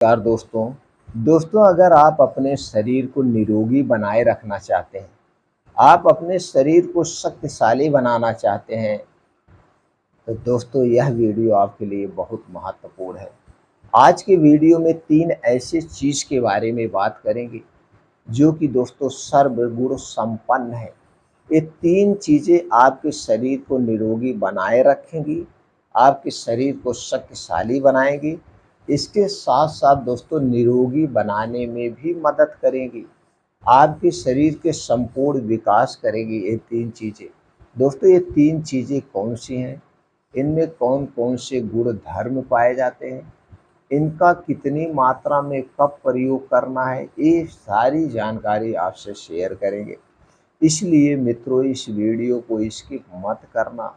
नमस्कार दोस्तों अगर आप अपने शरीर को निरोगी बनाए रखना चाहते हैं, आप अपने शरीर को शक्तिशाली बनाना चाहते हैं, तो दोस्तों यह वीडियो आपके लिए बहुत महत्वपूर्ण है। आज के वीडियो में 3 ऐसे चीज़ के बारे में बात करेंगे, जो कि दोस्तों सर्वगुण संपन्न है। ये 3 चीज़ें आपके शरीर को निरोगी बनाए रखेंगी, आपके शरीर को शक्तिशाली बनाएँगी, इसके साथ-साथ दोस्तों निरोगी बनाने में भी मदद करेंगी। आपके शरीर के संपूर्ण विकास करेगी ये 3 चीज़ें। दोस्तों ये 3 चीज़ें कौन-सी हैं? इनमें कौन-कौन से गुण धर्म पाए जाते हैं? इनका कितनी मात्रा में कब प्रयोग करना है? ये सारी जानकारी आपसे शेयर करेंगे। इसलिए मित्रों इस वीडियो को स्किप मत करना,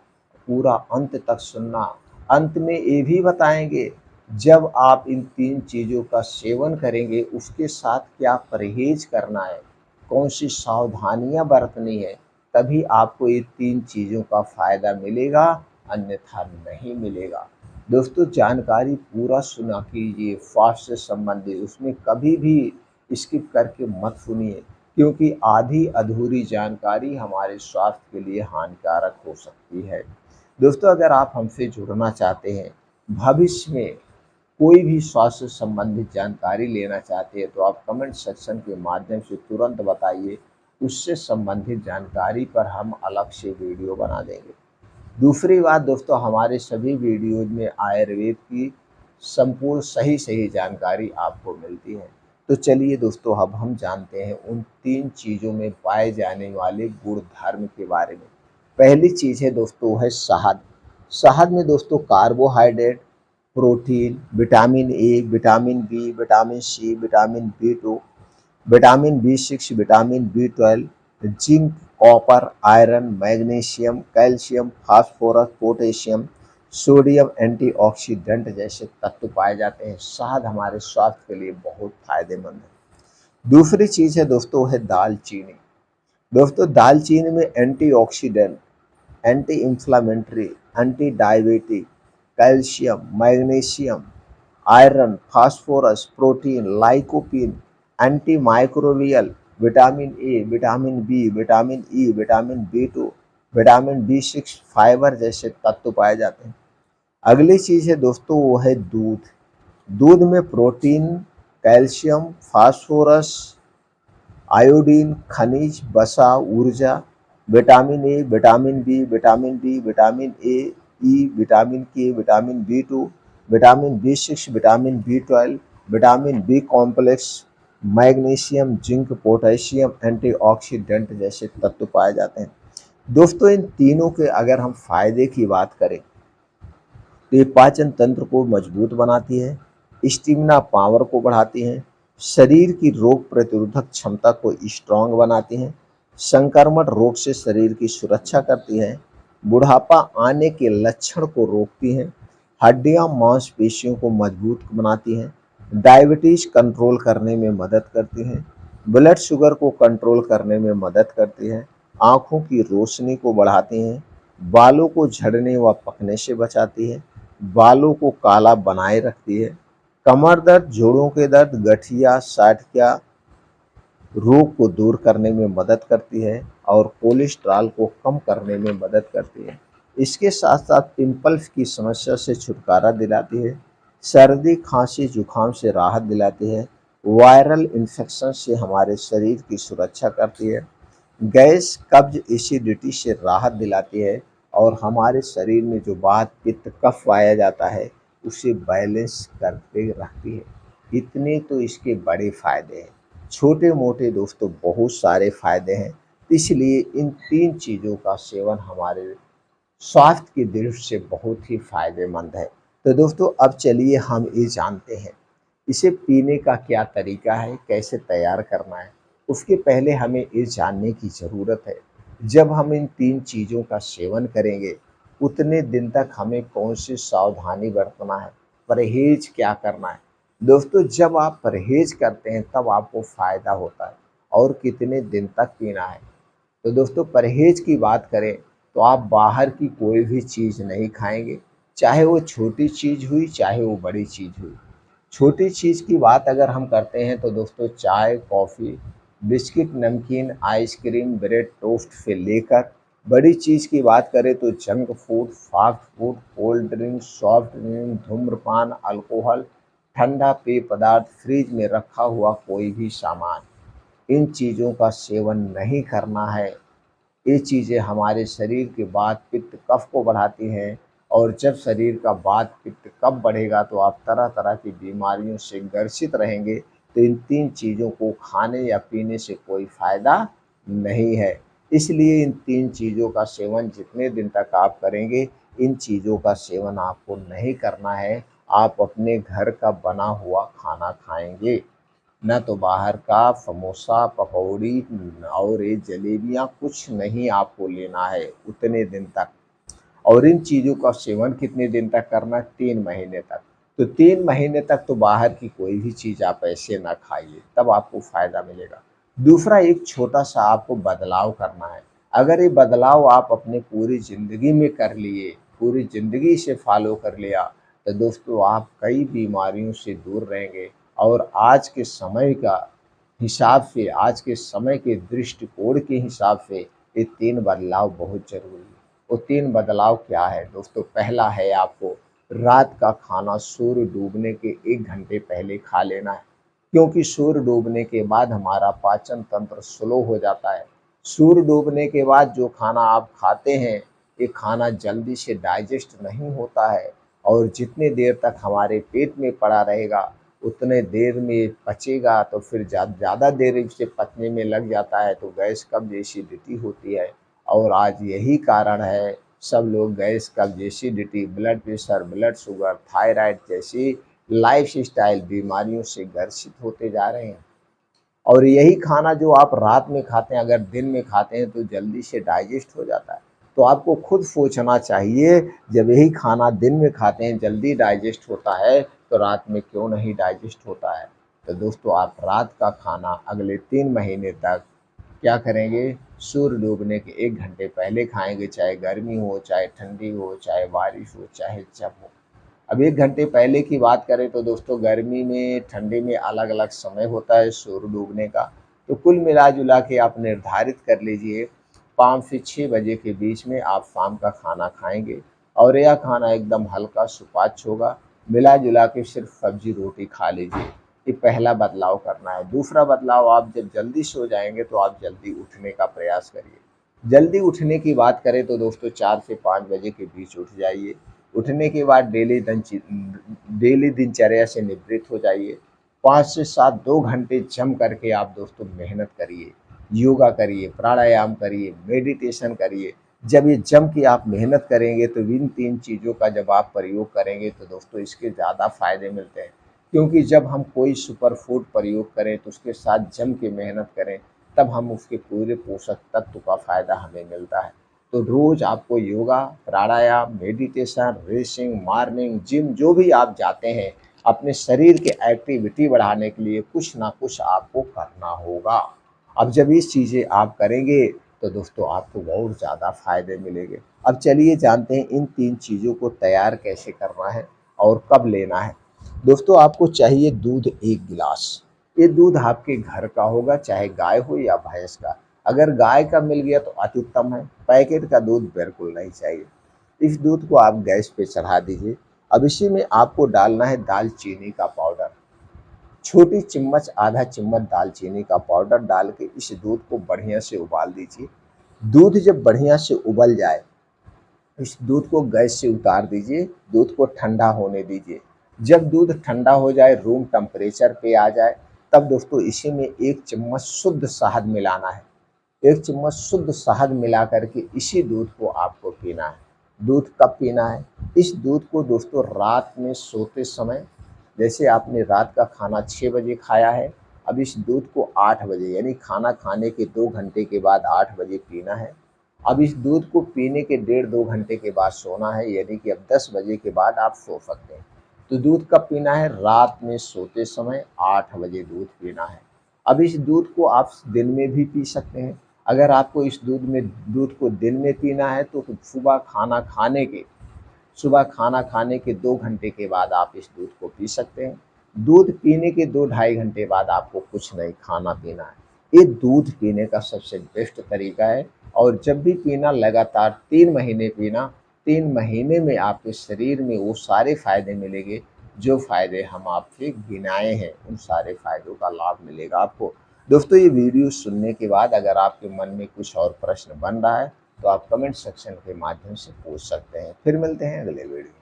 पूरा अंत तक सुनना। अंत में ये भी बताएँगे जब आप इन 3 चीज़ों का सेवन करेंगे उसके साथ क्या परहेज़ करना है, कौन-सी सावधानियाँ बरतनी है, तभी आपको ये 3 चीज़ों का फ़ायदा मिलेगा, अन्यथा नहीं मिलेगा। दोस्तों जानकारी पूरा सुना कीजिए स्वास्थ्य से संबंधित, उसमें कभी भी स्किप करके मत सुनिए, क्योंकि आधी अधूरी जानकारी हमारे स्वास्थ्य के लिए हानिकारक हो सकती है। दोस्तों अगर आप हमसे जुड़ना चाहते हैं, भविष्य में कोई भी स्वास्थ्य संबंधित जानकारी लेना चाहते हैं, तो आप कमेंट सेक्शन के माध्यम से तुरंत बताइए, उससे संबंधित जानकारी पर हम अलग से वीडियो बना देंगे। दूसरी बात दोस्तों हमारे सभी वीडियोज़ में आयुर्वेद की संपूर्ण सही जानकारी आपको मिलती है। तो चलिए दोस्तों अब हम जानते हैं उन 3 चीज़ों में पाए जाने वाले गुण धर्म के बारे में। पहली चीज़ है दोस्तों वो है शहद। शहद में दोस्तों carbohydrate, protein, vitamin A, vitamin B, vitamin C, vitamin B two, vitamin B6, vitamin B12, zinc, copper, iron, magnesium, calcium, phosphorus, potassium, sodium, antioxidant जैसे तत्व पाए जाते हैं। शहद हमारे स्वास्थ्य के लिए बहुत फायदेमंद है। दूसरी चीज़ है दोस्तों है दालचीनी। दोस्तों दालचीनी में antioxidant, anti inflammatory, anti diabetic, calcium, magnesium, iron, phosphorus, protein, lycopene, anti microbial, vitamin A, vitamin B, vitamin E, vitamin B two, vitamin बी6, फाइबर जैसे तत्व पाए जाते हैं। अगली चीज़ है दोस्तों वो है दूध। दूध में प्रोटीन, कैल्शियम, फास्फोरस, आयोडीन, खनिज, वसा, ऊर्जा, vitamin A, vitamin B, vitamin D, vitamin A, E, vitamin के, vitamin B two, vitamin B6, vitamin B12, vitamin B complex, magnesium, zinc, potassium, antioxidant जैसे तत्व पाए जाते हैं। दोस्तों इन तीनों के अगर हम फायदे की बात करें, तो ये पाचन तंत्र को मजबूत बनाती है, स्टेमिना पावर को बढ़ाती हैं, शरीर की रोग प्रतिरोधक क्षमता को स्ट्रांग बनाती हैं, संक्रमण रोग से शरीर की सुरक्षा करती हैं, बुढ़ापा आने के लक्षण को रोकती हैं, हड्डियां मांसपेशियों को मजबूत बनाती हैं, डायबिटीज कंट्रोल करने में मदद करती हैं, ब्लड शुगर को कंट्रोल करने में मदद करती हैं, आँखों की रोशनी को बढ़ाती हैं, बालों को झड़ने व पकने से बचाती है, बालों को काला बनाए रखती है, कमर दर्द, जोड़ों के दर्द, गठिया, साठिया रोग को दूर करने में मदद करती है और कोलेस्ट्रॉल को कम करने में मदद करती है। इसके साथ साथ पिंपल्स की समस्या से छुटकारा दिलाती है, सर्दी, खांसी, जुकाम से राहत दिलाती है, वायरल इन्फेक्शन से हमारे शरीर की सुरक्षा करती है, गैस, कब्ज, एसिडिटी से राहत दिलाती है और हमारे शरीर में जो वात, पित्त, कफ पाया जाता है उसे बैलेंस करके रखती है। इतने तो इसके बड़े फायदे हैं, छोटे मोटे दोस्तों बहुत सारे फायदे हैं। इसलिए इन 3 चीज़ों का सेवन हमारे स्वास्थ्य की दृष्टि से बहुत ही फायदेमंद है। तो दोस्तों अब चलिए हम ये जानते हैं इसे पीने का क्या तरीका है, कैसे तैयार करना है। उसके पहले हमें ये जानने की ज़रूरत है, जब हम इन 3 चीज़ों का सेवन करेंगे उतने दिन तक हमें कौन सी सावधानी बरतना है, परहेज़ क्या करना है। दोस्तों जब आप परहेज़ करते हैं तब आपको फ़ायदा होता है, और कितने दिन तक पीना है। तो दोस्तों परहेज़ की बात करें तो आप बाहर की कोई भी चीज़ नहीं खाएँगे, चाहे वो छोटी चीज़ हुई, चाहे वो बड़ी चीज़ हुई। छोटी चीज़ की बात अगर हम करते हैं तो दोस्तों चाय, कॉफ़ी, बिस्किट, नमकीन, आइसक्रीम, ब्रेड, टोस्ट से लेकर बड़ी चीज़ की बात करें तो junk food, fast food, cold drink, soft drink, धूम्रपान, अल्कोहल, ठंडा पेय पदार्थ, फ्रिज में रखा हुआ कोई भी सामान, इन चीज़ों का सेवन नहीं करना है। ये चीज़ें हमारे शरीर के वात पित्त कफ को बढ़ाती हैं और जब शरीर का वात पित्त कफ बढ़ेगा तो आप तरह तरह की बीमारियों से ग्रसित रहेंगे। तो इन तीन चीज़ों को खाने या पीने से कोई फ़ायदा नहीं है। इसलिए इन तीन चीज़ों का सेवन जितने दिन तक आप करेंगे, इन चीज़ों का सेवन आपको नहीं करना है। आप अपने घर का बना हुआ खाना खाएंगे, ना तो बाहर का समोसा, पकौड़ी और ये जलेबियाँ कुछ नहीं आपको लेना है उतने दिन तक। और इन चीज़ों का सेवन कितने दिन तक करना है? 3 महीने तक। तो 3 महीने तक तो बाहर की कोई भी चीज़ आप ऐसे ना खाइए, तब आपको फ़ायदा मिलेगा। दूसरा एक छोटा-सा आपको बदलाव करना है। अगर ये बदलाव आप अपने पूरी ज़िंदगी में कर लिए, पूरी ज़िंदगी इसे फ़ॉलो कर लिया, तो दोस्तों आप कई बीमारियों से दूर रहेंगे और आज के समय का हिसाब से, आज के समय के दृष्टिकोण के हिसाब से ये 3 बदलाव बहुत ज़रूरी है। वो 3 बदलाव क्या है दोस्तों? पहला है आपको रात का खाना सूर्य डूबने के 1 घंटे पहले खा लेना है, क्योंकि सूर्य डूबने के बाद हमारा पाचन तंत्र स्लो हो जाता है। सूर्य डूबने के बाद जो खाना आप खाते हैं, ये खाना जल्दी से डाइजेस्ट नहीं होता है और जितने देर तक हमारे पेट में पड़ा रहेगा, उतने देर में पचेगा तो फिर ज़्यादा देर इसे पचने में लग जाता है तो गैस कब्ज़ एसिडिटी होती है। और आज यही कारण है सब लोग गैस कब्ज़ acidity, blood pressure, blood sugar, thyroid जैसी लाइफ़स्टाइल बीमारियों से ग्रसित होते जा रहे हैं। और यही खाना जो आप रात में खाते हैं, अगर दिन में खाते हैं तो जल्दी से डाइजेस्ट हो जाता है। तो आपको खुद सोचना चाहिए, जब यही खाना दिन में खाते हैं जल्दी डाइजेस्ट होता है, तो रात में क्यों नहीं डाइजेस्ट होता है? तो दोस्तों आप रात का खाना अगले 3 महीने तक क्या करेंगे? सूर्य डूबने के 1 घंटे पहले खाएँगे, चाहे गर्मी हो, चाहे ठंडी हो, चाहे बारिश हो, चाहे जब हो। अब 1 घंटे पहले की बात करें तो दोस्तों गर्मी में, ठंडी में अलग-अलग समय होता है सूर्य डूबने का। तो कुल मिला-जुला के आप निर्धारित कर लीजिए 5 से 6 बजे के बीच में आप शाम का खाना खाएँगे और यह खाना एकदम हल्का सुपाच्य होगा। मिला-जुला के सिर्फ़ सब्ज़ी-रोटी खा लीजिए। ये पहला बदलाव करना है। दूसरा बदलाव, आप जब जल्दी सो जाएँगे तो आप जल्दी उठने का प्रयास करिए। जल्दी उठने की बात करें तो दोस्तों 4 से 5 बजे के बीच उठ जाइए। उठने के बाद डेली दिनचर्या से निवृत्त हो जाइए। 5 से 7 2 घंटे जम करके आप दोस्तों मेहनत करिए, योगा करिए, प्राणायाम करिए, मेडिटेशन करिए। जब ये जम के आप मेहनत करेंगे तो इन 3 चीज़ों का जब आप प्रयोग करेंगे तो दोस्तों इसके ज़्यादा फ़ायदे मिलते हैं। क्योंकि जब हम कोई सुपर फूड प्रयोग करें तो उसके साथ जम के मेहनत करें, तब हम उसके पूरे पोषक तत्व का फ़ायदा हमें मिलता है। तो रोज़ आपको योगा, प्राणायाम, मेडिटेशन, रेसिंग, मॉर्निंग, जिम जो भी आप जाते हैं, अपने शरीर की एक्टिविटी बढ़ाने के लिए कुछ ना कुछ आपको करना होगा। अब जब ये चीज़ें आप करेंगे तो दोस्तों आपको बहुत ज़्यादा फ़ायदे मिलेंगे। अब चलिए जानते हैं इन 3 चीज़ों को तैयार कैसे करना है और कब लेना है। दोस्तों आपको चाहिए दूध 1 गिलास। ये दूध आपके घर का होगा, चाहे गाय हो या भैंस का। अगर गाय का मिल गया तो अति उत्तम है, पैकेट का दूध बिल्कुल नहीं चाहिए। इस दूध को आप गैस पे चढ़ा दीजिए। अब इसी में आपको डालना है दालचीनी का पाउडर। छोटी चम्मच, आधा चम्मच दालचीनी का पाउडर डाल के इस दूध को बढ़िया से उबाल दीजिए। दूध जब बढ़िया से उबल जाए, इस दूध को गैस से उतार दीजिए, दूध को ठंडा होने दीजिए। जब दूध ठंडा हो जाए, रूम टेम्परेचर पे आ जाए, तब दोस्तों इसी में 1 चम्मच शुद्ध शहद मिलाना है। 1 चम्मच शुद्ध शहद मिला करके इसी दूध को आपको पीना है। दूध कब पीना है? इस दूध को दोस्तों रात में सोते समय, जैसे आपने रात का खाना 6 बजे खाया है, अब इस दूध को 8 बजे यानी खाना खाने के 2 घंटे के बाद 8 बजे पीना है। अब इस दूध को पीने के डेढ़ 2 घंटे के बाद सोना है, यानी कि अब 10 बजे के बाद आप सो सकते हैं। तो दूध कब पीना है? रात में सोते समय 8 बजे दूध पीना है। अब इस दूध को आप दिन में भी पी सकते हैं। अगर आपको इस दूध को दिन में पीना है तो सुबह खाना खाने के 2 घंटे के बाद आप इस दूध को पी सकते हैं। दूध पीने के 2 ढाई घंटे बाद आपको कुछ नहीं खाना पीना है। ये दूध पीने का सबसे बेस्ट तरीका है और जब भी पीना लगातार 3 महीने पीना, 3 महीने में आपके शरीर में वो सारे फ़ायदे मिलेंगे, जो फ़ायदे हम आपसे गिनाए हैं, उन सारे फ़ायदों का लाभ मिलेगा आपको। दोस्तों ये वीडियो सुनने के बाद अगर आपके मन में कुछ और प्रश्न बन रहा है, तो आप कमेंट सेक्शन के माध्यम से पूछ सकते हैं। फिर मिलते हैं अगले वीडियो में।